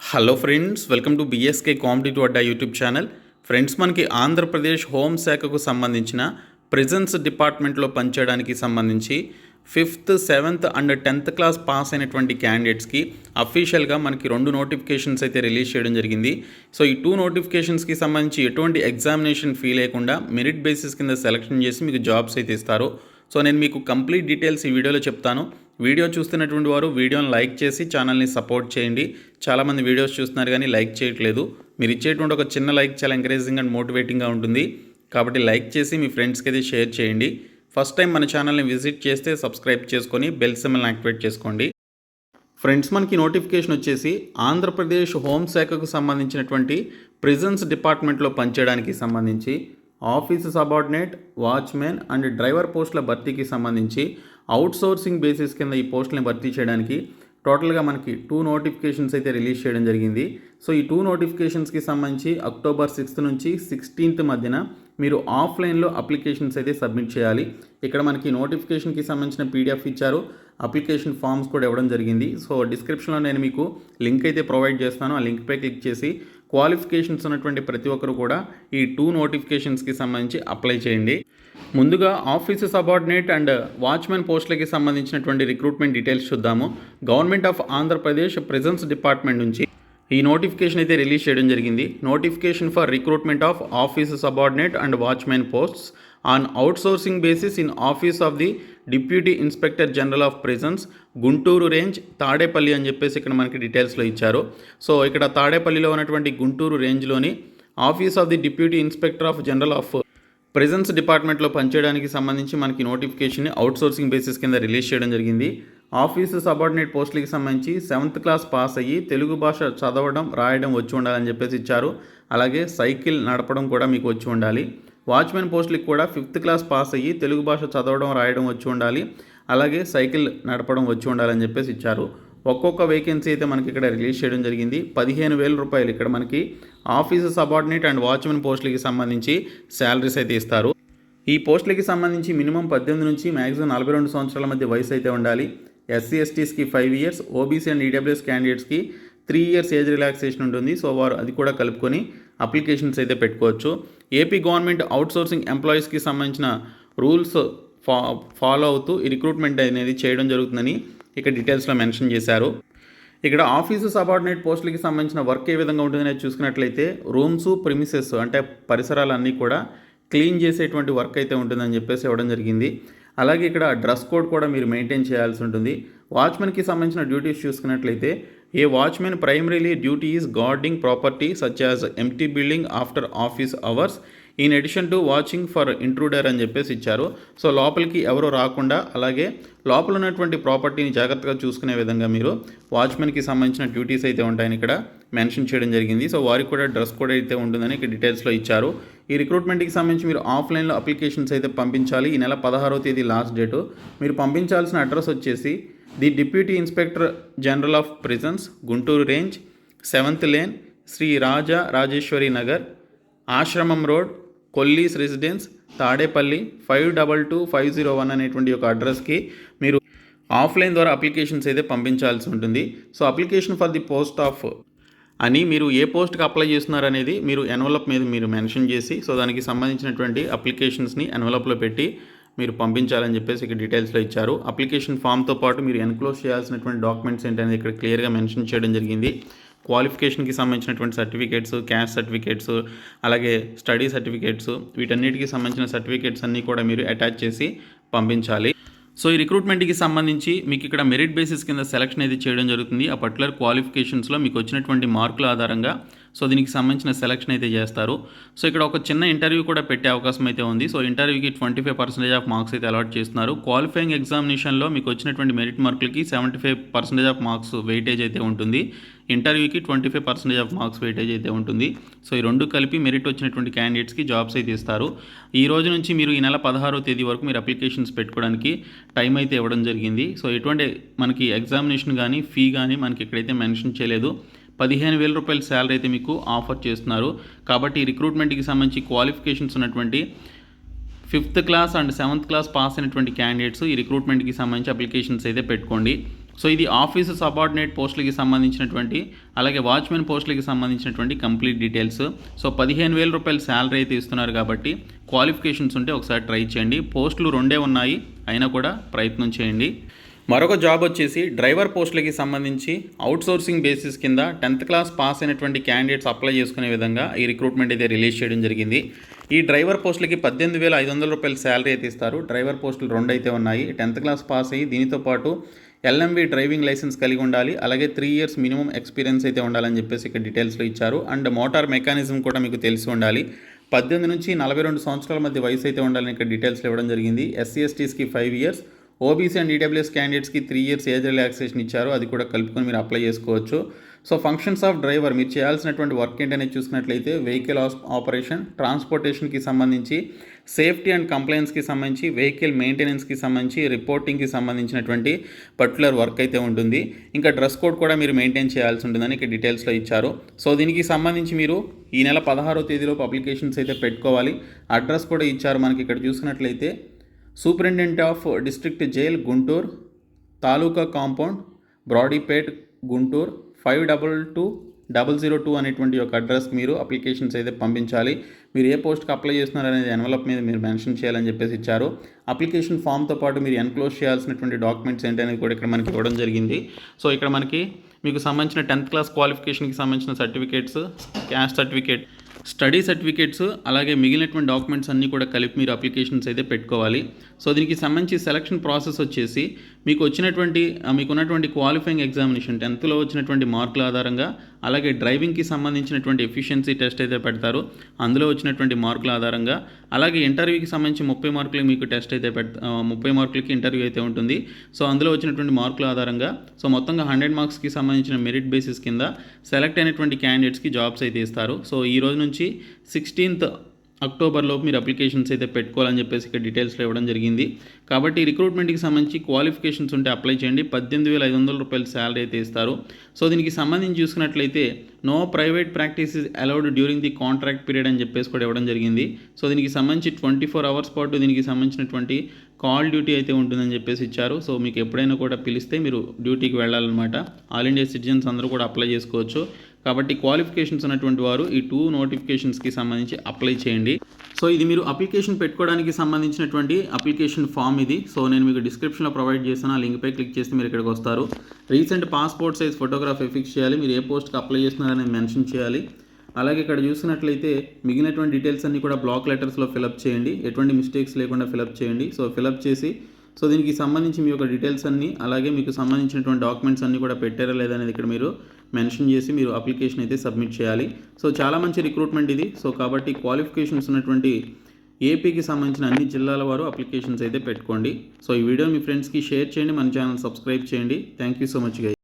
Hello friends, welcome to BSK competitive Adda YouTube channel. Friends, మనకి ఆంధ్రప్రదేశ్ హోంశాఖకు సంబంధించిన prisons డిపార్ట్మెంట్లో పనిచేయడానికి సంబంధించి 5th, 7th and 10th class pass అయినటువంటి క్యాండిడేట్స్కి అఫీషియల్గా మనకి 2 నోటిఫికేషన్స్ అయితే రిలీజ్ చేయడం జరిగింది. సో ఈ 2 నోటిఫికేషన్స్కి సంబంధించి ఎటువంటి ఎగ్జామినేషన్ ఫీ లేకుండా మెరిట్ బేసిస్ కింద సెలెక్షన్ చేసి మీకు జాబ్స్ అయితే ఇస్తారు. సో నేను మీకు కంప్లీట్ డీటెయిల్స్ ఈ వీడియోలో చెప్తాను. వీడియో చూస్తున్నటువంటి వారు వీడియోని లైక్ చేసి ఛానల్ని సపోర్ట్ చేయండి. చాలామంది వీడియోస్ చూస్తున్నారు కానీ లైక్ చేయట్లేదు. మీరు ఇచ్చేటువంటి ఒక చిన్న లైక్ చాలా ఎంకరేజింగ్ అండ్ మోటివేటింగ్గా ఉంటుంది. కాబట్టి లైక్ చేసి మీ ఫ్రెండ్స్కి అయితే షేర్ చేయండి. ఫస్ట్ టైం మన ఛానల్ని విజిట్ చేస్తే సబ్స్క్రైబ్ చేసుకొని బెల్ సింబల్ని యాక్టివేట్ చేసుకోండి. ఫ్రెండ్స్, మనకి నోటిఫికేషన్ వచ్చేసి ఆంధ్రప్రదేశ్ హోంశాఖకు సంబంధించినటువంటి ప్రిజన్స్ డిపార్ట్మెంట్లో పనిచేయడానికి సంబంధించి office subordinate, watchmen and driver పోస్టుల భర్తీకి సంబంధించి అవుట్సోర్సింగ్ బేసిస్ కింద ఈ పోస్టులను భర్తీ చేయడానికి టోటల్గా మనకి 2 నోటిఫికేషన్స్ అయితే రిలీజ్ చేయడం జరిగింది. సో ఈ 2 నోటిఫికేషన్స్కి సంబంధించి October 6th నుంచి 16th మధ్యన మీరు ఆఫ్లైన్లో అప్లికేషన్స్ అయితే సబ్మిట్ చేయాలి. ఇక్కడ మనకి నోటిఫికేషన్కి సంబంధించిన పీడిఎఫ్ ఇచ్చారు, అప్లికేషన్ ఫామ్స్ కూడా ఇవ్వడం జరిగింది. సో డిస్క్రిప్షన్లో నేను మీకు లింక్ అయితే ప్రొవైడ్ చేస్తాను. ఆ లింక్పై క్లిక్ చేసి క్వాలిఫికేషన్స్ ఉన్నటువంటి ప్రతి ఒక్కరు కూడా ఈ 2 నోటిఫికేషన్స్కి సంబంధించి అప్లై చేయండి. ముందుగా ఆఫీస్ సబార్డినేట్ అండ్ వాచ్మెన్ పోస్టులకి సంబంధించినటువంటి రిక్రూట్మెంట్ డీటెయిల్స్ చూద్దాము. Government of Andhra Pradesh prisons department నుంచి ఈ నోటిఫికేషన్ అయితే రిలీజ్ చేయడం జరిగింది. Notification for recruitment of office subordinate and watchmen posts on outsourcing basis in office of the deputy inspector general of prisons, Guntur range, Tadepalli అని చెప్పేసి ఇక్కడ మనకి డీటెయిల్స్లో ఇచ్చారు. సో ఇక్కడ తాడేపల్లిలో ఉన్నటువంటి గుంటూరు రేంజ్లోని office of the deputy inspector of general of prisons డిపార్ట్మెంట్లో పనిచేయడానికి సంబంధించి మనకి నోటిఫికేషన్ని అవుట్సోర్సింగ్ బేసిస్ కింద రిలీజ్ చేయడం జరిగింది. ఆఫీసు సబార్డినేట్ పోస్టులకి సంబంధించి 7th క్లాస్ పాస్ అయ్యి తెలుగు భాష చదవడం, రాయడం వచ్చి ఉండాలని చెప్పేసి ఇచ్చారు. అలాగే సైకిల్ నడపడం కూడా మీకు వచ్చి ఉండాలి. వాచ్మెన్ పోస్టులకి కూడా 5th క్లాస్ పాస్ అయ్యి తెలుగు భాష చదవడం, రాయడం వచ్చి ఉండాలి. అలాగే సైకిల్ నడపడం వచ్చి ఉండాలని చెప్పేసి ఇచ్చారు. ఒక్కొక్క వేకెన్సీ అయితే మనకి ఇక్కడ రిలీజ్ చేయడం జరిగింది. 15,000 రూపాయలు ఇక్కడ మనకి ఆఫీసు సబార్డినేట్ అండ్ వాచ్మెన్ పోస్టులకి సంబంధించి శాలరీస్ అయితే ఇస్తారు. ఈ పోస్టులకి సంబంధించి మినిమం 18 నుంచి మ్యాక్సిమం 42 సంవత్సరాల మధ్య వయసు అయితే ఉండాలి. ఎస్సీ ఎస్టీస్కి 5 years, ఓబీసీ అండ్ ఈడబ్ల్యూఎస్ క్యాండిడేట్స్కి 3 years ఏజ్ రిలాక్సేషన్ ఉంటుంది. సో వారు అది కూడా కలుపుకొని అప్లికేషన్స్ అయితే పెట్టుకోవచ్చు. ఏపీ గవర్నమెంట్ అవుట్సోర్సింగ్ ఎంప్లాయీస్కి సంబంధించిన రూల్స్ ఫాలో అవుతూ ఈ రిక్రూట్మెంట్ అనేది చేయడం జరుగుతుందని ఇక్కడ డీటెయిల్స్లో మెన్షన్ చేశారు. ఇక్కడ ఆఫీసు సబార్డినేట్ పోస్టులకి సంబంధించిన వర్క్ ఏ విధంగా ఉంటుందనేది చూసుకున్నట్లయితే రూమ్స్, ప్రిమిసెస్ అంటే పరిసరాలన్నీ కూడా క్లీన్ చేసేటువంటి వర్క్ అయితే ఉంటుందని చెప్పేసి ఇవ్వడం జరిగింది. అలాగే ఇక్కడ డ్రెస్ కోడ్ కూడా మీరు మెయింటైన్ చేయాల్సి ఉంటుంది. వాచ్మెన్కి సంబంధించిన డ్యూటీస్ చూసుకున్నట్లయితే a watchman primarily duty is guarding property such as empty building after office hours in addition to watching for intruder అని చెప్పేసి ఇచ్చారు. సో లోపలికి ఎవరో రాకుండా అలాగే లోపల ఉన్నటువంటి ప్రాపర్టీని జాగ్రత్తగా చూసుకునే విధంగా మీరు వాచ్మెన్కి సంబంధించిన డ్యూటీస్ అయితే ఉంటాయని ఇక్కడ మెన్షన్ చేయడం జరిగింది. సో వారికి కూడా డ్రెస్ కోడ్ అయితే ఉంటుందని ఇక్కడ డీటెయిల్స్లో ఇచ్చారు. ఈ రిక్రూట్మెంట్కి సంబంధించి మీరు ఆఫ్లైన్లో అప్లికేషన్స్ అయితే పంపించాలి. ఈ నెల 16వ తేదీ లాస్ట్ డేటు. మీరు పంపించాల్సిన అడ్రస్ వచ్చేసి the deputy inspector general of prisons, Guntur range, 7th Lane, Shri Raja Rajeshwari Nagar, Ashramam road, కొల్లీస్ residence, Tadepalli 522501 అనేటువంటి ఒక అడ్రస్కి మీరు ఆఫ్లైన్ ద్వారా అప్లికేషన్స్ అయితే పంపించాల్సి ఉంటుంది. So application for the post of అని మీరు ఏ పోస్ట్కి అప్లై చేస్తున్నారు అనేది మీరు ఎన్వలప్ మీద మీరు మెన్షన్ చేసి సో దానికి సంబంధించినటువంటి అప్లికేషన్స్ని ఎన్వలప్లో పెట్టి మీరు పంపించాలని చెప్పేసి ఇక్కడ డీటెయిల్స్లో ఇచ్చారు. అప్లికేషన్ ఫామ్తో పాటు మీరు ఎన్క్లోజ్ చేయాల్సినటువంటి డాక్యుమెంట్స్ ఏంటనేది ఇక్కడ క్లియర్గా మెన్షన్ చేయడం జరిగింది. క్వాలిఫికేషన్కి సంబంధించినటువంటి సర్టిఫికేట్స్, క్యాస్ట్ సర్టిఫికేట్స్, అలాగే స్టడీ సర్టిఫికేట్స్, వీటన్నిటికి సంబంధించిన సర్టిఫికేట్స్ అన్నీ కూడా మీరు అటాచ్ చేసి పంపించాలి. సో ఈ రిక్రూట్మెంట్కి సంబంధించి మీకు ఇక్కడ మెరిట్ బేసిస్ కింద సెలక్షన్ అయితే చేయడం జరుగుతుంది. ఆ పర్టికులర్ క్వాలిఫికేషన్స్లో మీకు వచ్చినటువంటి మార్కుల ఆధారంగా సో దీనికి సంబంధించిన సెలక్షన్ అయితే చేస్తారు. సో ఇక్కడ ఒక చిన్న ఇంటర్వ్యూ కూడా పెట్టే అవకాశం అయితే ఉంది. సో ఇంటర్వ్యూకి 25% ఆఫ్ మార్క్స్ అయితే అలాట్ చేస్తున్నారు. క్వాలిఫైయింగ్ ఎగ్జామినేషన్లో మీకు వచ్చినటువంటి మెరిట్ మార్కులకి 75% ఆఫ్ మార్క్స్ వెయిటేజ్ అయితే ఉంటుంది. ఇంటర్వ్యూకి 25% ఆఫ్ మార్క్స్ వెయిటేజ్ అయితే ఉంటుంది. సో ఈ రెండు కలిపి మెరిట్ వచ్చినటువంటి క్యాండిడేట్స్కి జాబ్స్ అయితే ఇస్తారు. ఈ రోజు నుంచి మీరు ఈ నెల 16వ తేదీ వరకు మీరు అప్లికేషన్స్ పెట్టుకోవడానికి టైం అయితే ఇవ్వడం జరిగింది. సో ఎటువంటి మనకి ఎగ్జామినేషన్ కానీ ఫీ కానీ మనకి ఇక్కడైతే మెన్షన్ చేయలేదు. 15,000 రూపాయల శాలరీ అయితే మీకు ఆఫర్ చేస్తున్నారు. కాబట్టి ఈ రిక్రూట్మెంట్కి సంబంధించి క్వాలిఫికేషన్స్ ఉన్నటువంటి 5th class and 7th class pass అయినటువంటి క్యాండిడేట్స్ ఈ రిక్రూట్మెంట్కి సంబంధించి అప్లికేషన్స్ అయితే పెట్టుకోండి. సో ఇది ఆఫీసు సబార్డినేట్ పోస్టులకి సంబంధించినటువంటి అలాగే వాచ్మెన్ పోస్టులకి సంబంధించినటువంటి కంప్లీట్ డీటెయిల్స్. సో 15,000 రూపాయలు శాలరీ అయితే ఇస్తున్నారు కాబట్టి క్వాలిఫికేషన్స్ ఉంటే ఒకసారి ట్రై చేయండి. పోస్టులు 2 ఉన్నాయి, అయినా కూడా ప్రయత్నం చేయండి. మరొక జాబ్ వచ్చేసి డ్రైవర్ పోస్టులకి సంబంధించి అవుట్సోర్సింగ్ బేసిస్ కింద 10th క్లాస్ పాస్ అయినటువంటి క్యాండిడేట్స్ అప్లై చేసుకునే విధంగా ఈ రిక్రూట్మెంట్ అయితే రిలీజ్ చేయడం జరిగింది. ఈ డ్రైవర్ పోస్టులకి 18,500 రూపాయలు శాలరీ అయితే ఇస్తారు. డ్రైవర్ పోస్టులు 2 అయితే ఉన్నాయి. 10th క్లాస్ పాస్ అయ్యి దీనితో పాటు LMV డ్రైవింగ్ లైసెన్స్ కలిగి ఉండాలి, అలాగే 3 ఇయర్స్ మినిమం ఎక్స్పీరియన్స్ అయితే ఉండాలని చెప్పేసి ఇక్కడ డీటెయిల్స్లో ఇచ్చారు. అండ్ మోటార్ మెకానిజం కూడా మీకు తెలిసి ఉండాలి. 18 నుంచి 42 సంవత్సరాల మధ్య వయసు అయితే ఉండాలని ఇక్కడ డీటెయిల్స్లో ఇవ్వడం జరిగింది. SC STస్కి 5 ఇయర్స్, ఓబీసీ అండ్ ఈడబ్ల్యూఎస్ క్యాండిడేట్స్కి 3 ఇయర్స్ ఏజ్ రిలాక్సేషన్ ఇచ్చారు. అది కూడా కలుపుకొని మీరు అప్లై చేసుకోవచ్చు. సో ఫంక్షన్స్ ఆఫ్ డ్రైవర్ మీరు చేయాల్సినటువంటి వర్క్ ఏంటనేది చూసుకున్నట్లయితే వెహికల్ ఆపరేషన్, ట్రాన్స్పోర్టేషన్కి సంబంధించి, సేఫ్టీ అండ్ కంప్లైన్స్కి సంబంధించి, వెహికల్ మెయింటెనెన్స్కి సంబంధించి, రిపోర్టింగ్కి సంబంధించినటువంటి పర్టికులర్ వర్క్ అయితే ఉంటుంది. ఇంకా డ్రెస్ కోడ్ కూడా మీరు మెయింటైన్ చేయాల్సి ఉంటుందని ఇక్కడ డీటెయిల్స్లో ఇచ్చారు. సో దీనికి సంబంధించి మీరు ఈ నెల 16వ తేదీలోపు అప్లికేషన్స్ అయితే పెట్టుకోవాలి. అడ్రస్ కూడా ఇచ్చారు మనకి ఇక్కడ చూసుకున్నట్లయితే superintendent of district jail Guntur, taluka compound, Brodipet, Guntur 522002 అనేటువంటి ఒక అడ్రస్ మీరు అప్లికేషన్స్ అయితే పంపించాలి. మీరు ఏ పోస్ట్కి అప్లై చేస్తున్నారు అనేది ఎన్వలప్ మీద మీరు మెన్షన్ చేయాలని చెప్పేసి ఇచ్చారు. అప్లికేషన్ ఫామ్తో పాటు మీరు ఎన్క్లోజ్ చేయాల్సినటువంటి డాక్యుమెంట్స్ ఏంటనేది కూడా ఇక్కడ మనకి ఇవ్వడం జరిగింది. సో ఇక్కడ మనకి మీకు సంబంధించిన 10th క్లాస్ క్వాలిఫికేషన్కి సంబంధించిన certificates, caste certificate, study certificates, అలాగే మిగిలినటువంటి డాక్యుమెంట్స్ అన్నీ కూడా కలిపి మీరు అప్లికేషన్స్ అయితే పెట్టుకోవాలి. సో దీనికి సంబంధించి సెలక్షన్ ప్రాసెస్ వచ్చేసి మీకున్నటువంటి క్వాలిఫైయింగ్ ఎగ్జామినేషన్ 10thలో వచ్చినటువంటి మార్కుల ఆధారంగా, అలాగే డ్రైవింగ్కి సంబంధించినటువంటి ఎఫిషియన్సీ టెస్ట్ అయితే పెడతారు, అందులో వచ్చినటువంటి మార్కుల ఆధారంగా, అలాగే ఇంటర్వ్యూకి సంబంధించి 30 మార్కులకి మీకు టెస్ట్ అయితే 30 మార్కులకి ఇంటర్వ్యూ అయితే ఉంటుంది. సో అందులో వచ్చినటువంటి మార్కుల ఆధారంగా సో మొత్తంగా 100 మార్క్స్కి సంబంధించిన మెరిట్ బేసిస్ కింద సెలెక్ట్ అయినటువంటి క్యాండిడేట్స్కి జాబ్స్ అయితే ఇస్తారు. సో ఈ రోజు నుంచి 16th అక్టోబర్లోపు మీరు అప్లికేషన్స్ అయితే పెట్టుకోవాలని చెప్పేసి ఇక్కడ డీటెయిల్స్లో ఇవ్వడం జరిగింది. కాబట్టి రిక్రూట్మెంట్కి సంబంధించి క్వాలిఫికేషన్స్ ఉంటే అప్లై చేయండి. 18,500 రూపాయలు శాలరీ అయితే ఇస్తారు. సో దీనికి సంబంధించి చూసుకున్నట్లయితే no private practice is allowed during the contract period అని చెప్పేసి కూడా ఇవ్వడం జరిగింది. సో దీనికి సంబంధించి 24 అవర్స్ పాటు దీనికి సంబంధించినటువంటి కాల్ డ్యూటీ అయితే ఉంటుందని చెప్పేసి ఇచ్చారు. సో మీకు ఎప్పుడైనా కూడా పిలిస్తే మీరు డ్యూటీకి వెళ్ళాలన్నమాట. ఆల్ ఇండియా సిటిజన్స్ అందరూ కూడా అప్లై చేసుకోవచ్చు. కాబట్టి క్వాలిఫికేషన్స్ ఉన్నటువంటి వారు ఈ 2 నోటిఫికేషన్స్కి సంబంధించి అప్లై చేయండి. సో ఇది మీరు అప్లికేషన్ పెట్టుకోవడానికి సంబంధించినటువంటి అప్లికేషన్ ఫామ్ ఇది. సో నేను మీకు డిస్క్రిప్షన్లో ప్రొవైడ్ చేస్తాను, ఆ లింక్పై క్లిక్ చేస్తే మీరు ఇక్కడికి వస్తారు. Recent passport size photograph fix చేయాలి, మీరు ఏ పోస్ట్కి అప్లై చేస్తున్నారనేది మెన్షన్ చేయాలి. అలాగే ఇక్కడ చూసినట్లయితే మిగిలినటువంటి డీటెయిల్స్ అన్నీ కూడా బ్లాక్ లెటర్స్లో ఫిలప్ చేయండి, ఎటువంటి మిస్టేక్స్ లేకుండా ఫిలప్ చేయండి. సో ఫిలప్ చేసి సో దీనికి సంబంధించి మీ యొక్క డీటెయిల్స్ అన్నీ, అలాగే మీకు సంబంధించినటువంటి డాక్యుమెంట్స్ అన్నీ కూడా పెట్టారా లేదనేది ఇక్కడ మీరు మెన్షన్ చేసి మీరు అప్లికేషన్ అయితే సబ్మిట్ చేయాలి. సో చాలా మంచి రిక్రూట్మెంట్ ఇది. సో కాబట్టి క్వాలిఫికేషన్స్ ఉన్నటువంటి ఏపీకి సంబంధించిన అన్ని జిల్లాల వారు అప్లికేషన్స్ అయితే పెట్టుకోండి. సో ఈ వీడియో మీ ఫ్రెండ్స్కి షేర్ చేయండి, మన ఛానల్ సబ్స్క్రైబ్ చేయండి. Thank you so much guys.